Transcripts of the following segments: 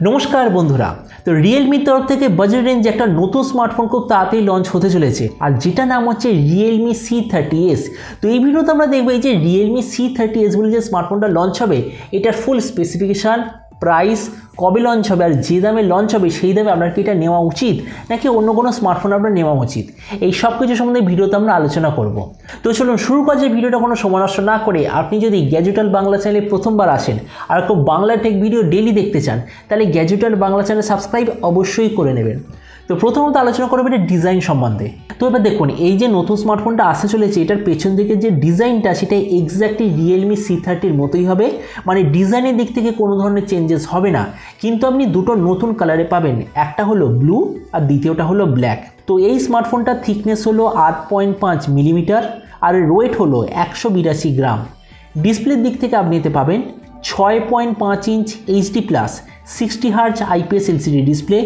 नमस्कार बंधुरा तो Realme तरफ থেকে बजेट रेंज एक नतून स्मार्टफोन खूब ताड़ाताड़ी लॉन्च होते चलेছে और जेटा नाम হচ্ছে Realme C30S। तो এই ভিডিওতে আমরা দেখব এই যে Realme C30S বলে যে স্মার্টফোনটা লঞ্চ হবে এটার ফুল স্পেসিফিকেশন प्राइस कবে लॉन्च হবে আর যে দামে লঞ্চ হবে সেই দামে আপনার কি এটা নেওয়া উচিত নাকি অন্য কোনো স্মার্টফোন আপনার নেওয়া উচিত এই সব কিছু সম্বন্ধে ভিডিওতে আমরা আলোচনা করব। তো চলুন শুরু করা যাক ভিডিওটা কোনো সময় নষ্ট না করে। আপনি যদি গ্যাজেট ওয়ার্ল্ড বাংলা চ্যানেলে প্রথমবার আসেন আর খুব বাংলা টেক ভিডিও ডেইলি দেখতে চান তাহলে gadget world Bangla channel subscribe অবশ্যই করে নেবেন। তো প্রথমত আলোচনা করব এটা ডিজাইন সম্বন্ধে। তো এবার দেখুন এই যে নতুন স্মার্টফোনটা আসতে চলেছে এটার পেছন দিকে যে ডিজাইনটা সেটা এক্স্যাক্টলি Realme C30 মতোই হবে, মানে ডিজাইনের দিক থেকে কোনো ধরনের চেঞ্জেস হবে না, কিন্তু আপনি দুটো নতুন কালারে পাবেন, একটা হলো ব্লু আর দ্বিতীয়টা হলো ব্ল্যাক। তো এই স্মার্টফোনটার থিকনেস হলো 8.5 মিলিমিটার আর ওয়েট হলো 182 গ্রাম। ডিসপ্লের দিক থেকে আপনি এতে পাবেন 6.5 inch HD+ 60 hertz IPS LCD display,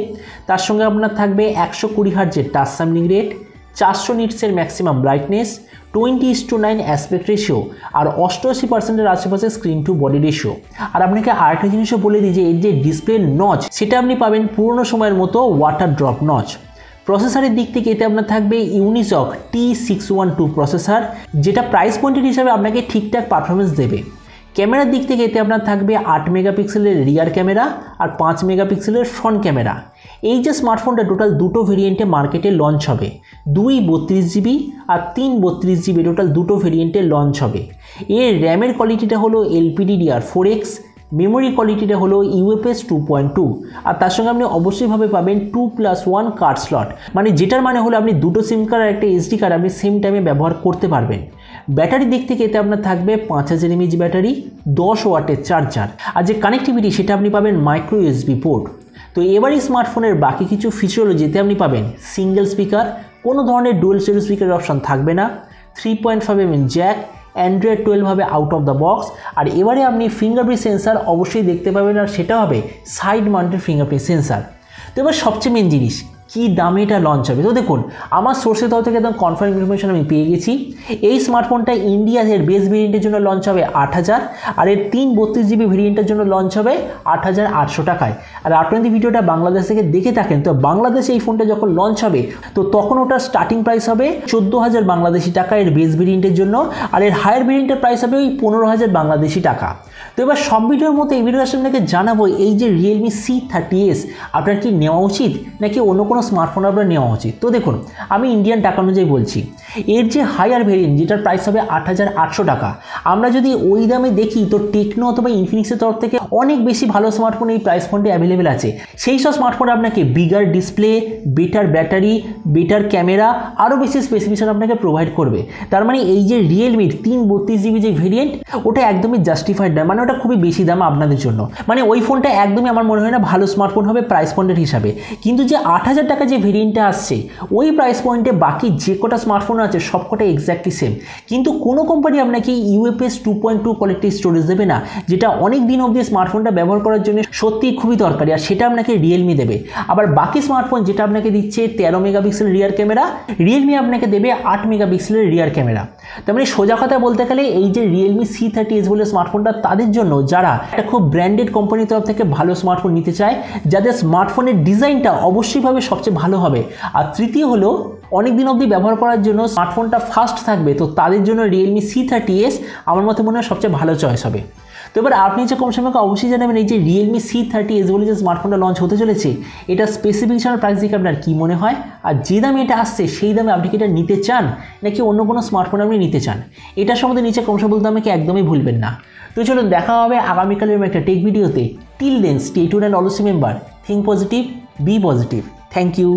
তার সঙ্গে আপনার থাকবে 120 হার্জের টাচ স্যাম্পলিং রেট, 400 নিটসের ম্যাক্সিমাম ব্রাইটনেস, 20:9 অ্যাসপেক্ট রেশিও আর 88% আশেপাশে স্ক্রিন টু বডি রেশিও। আর আপনাকে আরেকটা জিনিসও বলে দিই যে এর যে ডিসপ্লে নচ সেটা আপনি পাবেন পুরনো সময়ের মতো ওয়াটার ড্রপ নচ। প্রসেসরের দিক থেকে এতে আপনার থাকবে Mayookh T612 প্রসেসর, যেটা প্রাইস পয়েন্টের হিসাবে আপনাকে ঠিকঠাক পারফরমেন্স দেবে। ক্যামেরার দিক থেকে এতে আপনার থাকবে 8 মেগাপিক্সেলের রিয়ার ক্যামেরা আর 5 মেগাপিক্সেলের ফ্রন্ট ক্যামেরা। এই যে স্মার্টফোনটা টোটাল দুটো ভেরিয়েন্টে মার্কেটে লঞ্চ হবে, 2 32GB আর 3 32GB টোটাল দুটো ভেরিয়েন্টে লঞ্চ হবে। এর র্যামের কোয়ালিটিটা হলো LPDDR4X, মেমোরি কোয়ালিটিটা হলো UFS 2.2 আর তার সঙ্গে আপনি অবশ্যইভাবে পাবেন 2+1 কার্ড স্লট, মানে যেটার মানে হলো আপনি দুটো সিম কার্ড আর একটা SD কার্ড আপনি সেম টাইমে ব্যবহার করতে পারবেন। ব্যাটারির দিক থেকে এতে আপনার থাকবে 5000 mAh ব্যাটারি, 10 ওয়াটের চার্জার আর যে কানেক্টিভিটি সেটা আপনি পাবেন মাইক্রো USB পোর্ট। তো এবারই স্মার্টফোনের বাকি কিছু ফিচার হলো যেতে আপনি পাবেন সিঙ্গেল স্পিকার, কোনো ধরনের ডুয়াল স্টেরিও স্পিকারের অপশন থাকবে না, 3.5mm জ্যাক, অ্যান্ড্রয়েড 12 হবে আউট অফ দ্য বক্স, আর এবারে আপনি ফিঙ্গারপ্রিন্ট সেন্সার অবশ্যই দেখতে পাবেন আর সেটা হবে সাইড মাউন্টেড ফিঙ্গারপ্রিন্ট সেন্সার। তো এবার সবচেয়ে মেন জিনিস কি দামে এটা লঞ্চ হবে। তো দেখুন আমার সোর্সের তরফ থেকে একদম কনফার্ম ইনফরমেশন আমি পেয়ে গেছি। এই স্মার্টফোনটা ইন্ডিয়ার বেস ভেরিয়েন্টের জন্য লঞ্চ হবে 8000 আর এর 3 32GB ভেরিয়েন্টের জন্য লঞ্চ হবে 8800 টাকায়। আর আপনি যদি ভিডিওটা বাংলাদেশ থেকে দেখে থাকেন তো বাংলাদেশে এই ফোনটা যখন লঞ্চ হবে তো তখন ওটার স্টার্টিং প্রাইস হবে 14000 বাংলাদেশি টাকা এর বেস ভেরিয়েন্টের জন্য, আর এর হায়ার ভেরিয়েন্টের প্রাইস হবে ওই 15000 বাংলাদেশি টাকা। তো এবার সব ভিডিওর মতো এই ভিডিওর আপনাকে জানাবো এই যে Realme C30S আপনার কি নেওয়া উচিত নাকি অন্য কোনো স্মার্টফোন আপনার নেওয়া উচিত। তো দেখুন আমি ইন্ডিয়ান টাকা অনুযায়ী বলছি, এর যে হায়ার ভেরিয়েন্ট যেটার প্রাইস হবে 8800 টাকা, আমরা যদি ওই দামে দেখি তো টেকনো অথবা ইনফিনিক্সের তরফ থেকে অনেক বেশি ভালো স্মার্টফোন এই প্রাইস পয়েন্টে অ্যাভেলেবেল আছে। সেই সব স্মার্টফোন আপনাকে bigger display, better battery, better camera, আরও বেশি স্পেসিফিকেশন আপনাকে প্রোভাইড করবে। তার মানে এই যে রিয়েলমির 3 32GB যে ভেরিয়েন্ট ওটা একদমই জাস্টিফাইড না, মানে ওটা খুবই বেশি দাম আপনাদের জন্য, মানে ওই ফোনটা একদমই আমার মনে হয় না ভালো স্মার্টফোন হবে প্রাইস পয়েন্টের হিসাবে। কিন্তু যে 8000 টাকা যে ভেরিয়েন্টটা আসছে ওই প্রাইস পয়েন্টে বাকি যে কটা স্মার্টফোন আছে সব কটা এক্স্যাক্টলি সেম, কিন্তু কোনো কোম্পানি আপনাকে UFS 2.2 কোয়ালিটির স্টোরেজ দেবে না, যেটা অনেক দিন অবধি স্মার্টফোনটা ব্যবহার করার জন্য সত্যিই খুবই দরকারি, আর সেটা আপনাকে Realme দেবে। আবার বাকি স্মার্টফোন যেটা আপনাকে দিচ্ছে 13 মেগাপিক্সেল রিয়ার ক্যামেরা, Realme আপনাকে দেবে 8 মেগাপিক্সেলের রিয়ার ক্যামেরা। তার মানে সোজা কথা বলতে গেলে এই যে Realme C30S বলে স্মার্টফোনটা তাদের জন্য যারা একটা খুব ব্র্যান্ডেড কোম্পানির তরফ থেকে ভালো স্মার্টফোন নিতে চায়, যাদের স্মার্টফোনের ডিজাইনটা অবশ্যইভাবে সবচেয়ে ভালো হবে, আর তৃতীয় হলো অনেক দিন অবধি ব্যবহার করার জন্য স্মার্টফোনটা ফাস্ট থাকবে, তো তাদের জন্য Realme C30S আমার মতে মনে হয় সবচেয়ে ভালো চয়েস হবে। তো এবার আপনি যে কম সময় অবশ্যই জানাবেন এই যে Realme C30S বলে যে স্মার্টফোনটা লঞ্চ হতে চলেছে এটা স্পেসিফিকেশন প্রাইস দিকে আপনার কী মনে হয়, আর যে দামে এটা আসছে সেই দামে আপনি কি এটা নিতে চান নাকি অন্য কোনো স্মার্টফোন আপনি নিতে চান, এটার সম্বন্ধে নিচে কম সময় বলতে আমাকে একদমই ভুলবেন না। তো চলুন দেখা হবে আগামীকালের একটা টেক ভিডিওতে। Till then stay tuned and always remember, think positive, be positive. Thank you.